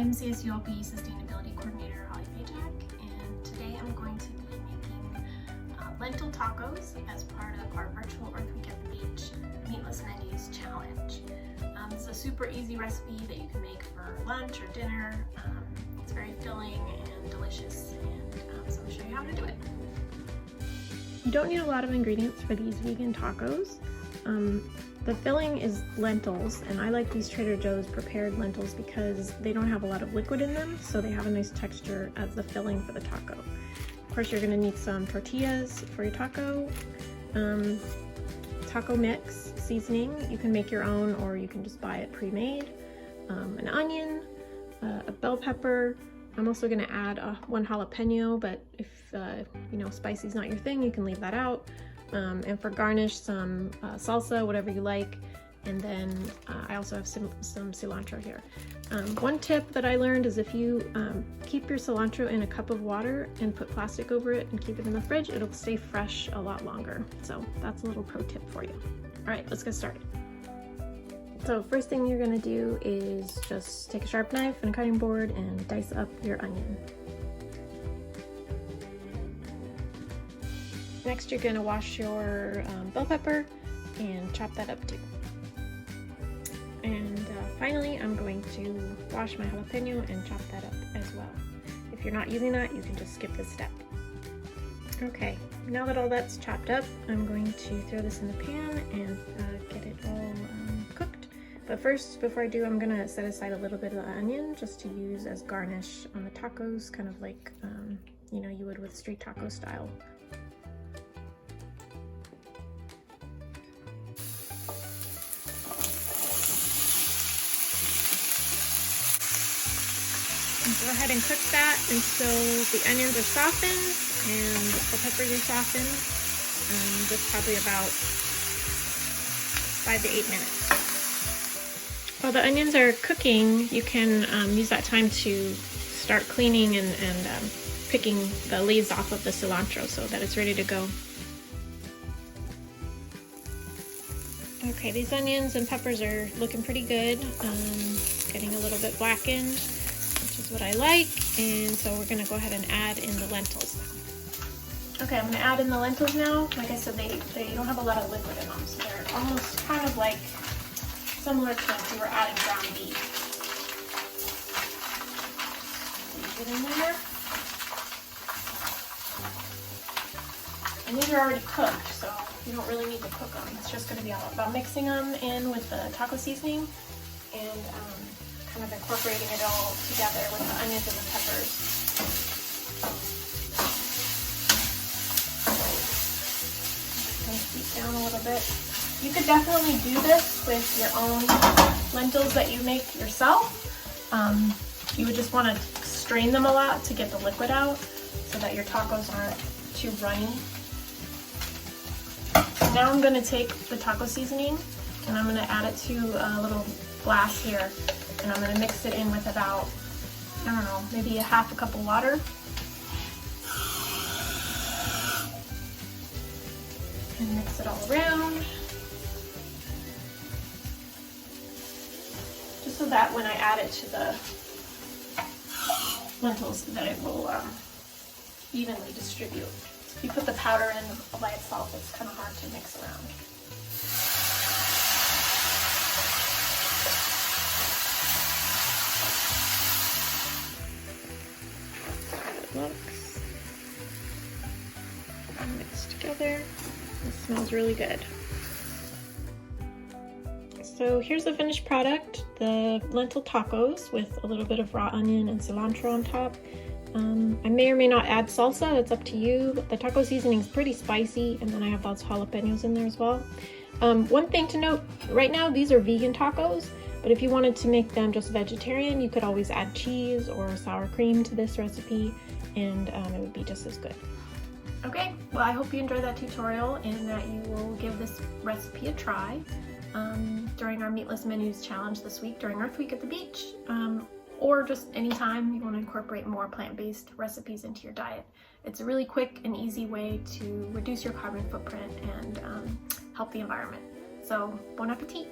I'm CSULP Sustainability Coordinator Holly Paycheck, and today I'm going to be making lentil tacos as part of our virtual Earth Week at the Beach Meatless Menus Challenge. This is a super easy recipe that you can make for lunch or dinner. It's very filling and delicious, and so I'll show you how to do it. You don't need a lot of ingredients for these vegan tacos. The filling is lentils, and I like these Trader Joe's prepared lentils because they don't have a lot of liquid in them, so they have a nice texture as the filling for the taco. Of course, you're going to need some tortillas for your taco, taco mix, seasoning. You can make your own or you can just buy it pre-made, an onion, a bell pepper. I'm also going to add one jalapeno, but if spicy's not your thing, you can leave that out. And for garnish, some salsa, whatever you like. And then I also have some cilantro here. One tip that I learned is if you keep your cilantro in a cup of water and put plastic over it and keep it in the fridge, it'll stay fresh a lot longer. So that's a little pro tip for you. All right, let's get started. So first thing you're gonna do is just take a sharp knife and a cutting board and dice up your onion. Next, you're gonna wash your bell pepper and chop that up too. And finally, I'm going to wash my jalapeno and chop that up as well. If you're not using that, you can just skip this step. Okay, now that all that's chopped up, I'm going to throw this in the pan and get it all cooked. But first, before I do, I'm gonna set aside a little bit of the onion just to use as garnish on the tacos, kind of like you would with street taco style. Go ahead and cook that until the onions are softened and the peppers are softened. Just probably about 5 to 8 minutes. While the onions are cooking, you can use that time to start cleaning and picking the leaves off of the cilantro so that it's ready to go. Okay, these onions and peppers are looking pretty good, getting a little bit blackened, which is what I like. And so we're gonna go ahead and add in the lentils now. Okay, I'm gonna add in the lentils now. Like I said, they don't have a lot of liquid in them, so they're almost kind of like similar to if we were adding ground beef. Leave it in there. And these are already cooked, so you don't really need to cook them. It's just gonna be all about mixing them in with the taco seasoning and kind of incorporating it all together with the onions and the peppers. Heat down a little bit. You could definitely do this with your own lentils that you make yourself. You would just want to strain them a lot to get the liquid out so that your tacos aren't too runny. Now I'm going to take the taco seasoning and I'm going to add it to a little glass here. And I'm going to mix it in with about, I don't know, maybe a half a cup of water. And mix it all around. Just so that when I add it to the lentils, that it will evenly distribute. If you put the powder in by itself, it's kind of hard to mix around. Looks mixed together. It smells really good. So here's the finished product, the lentil tacos with a little bit of raw onion and cilantro on top. I may or may not add salsa, that's up to you. The taco seasoning is pretty spicy, and then I have those jalapenos in there as well. One thing to note, right now these are vegan tacos, but if you wanted to make them just vegetarian, you could always add cheese or sour cream to this recipe, and it would be just as good. Okay, well I hope you enjoyed that tutorial and that you will give this recipe a try during our Meatless Menus Challenge this week during Earth Week at the beach, or just anytime you want to incorporate more plant-based recipes into your diet. It's a really quick and easy way to reduce your carbon footprint and help the environment. So, bon appetit!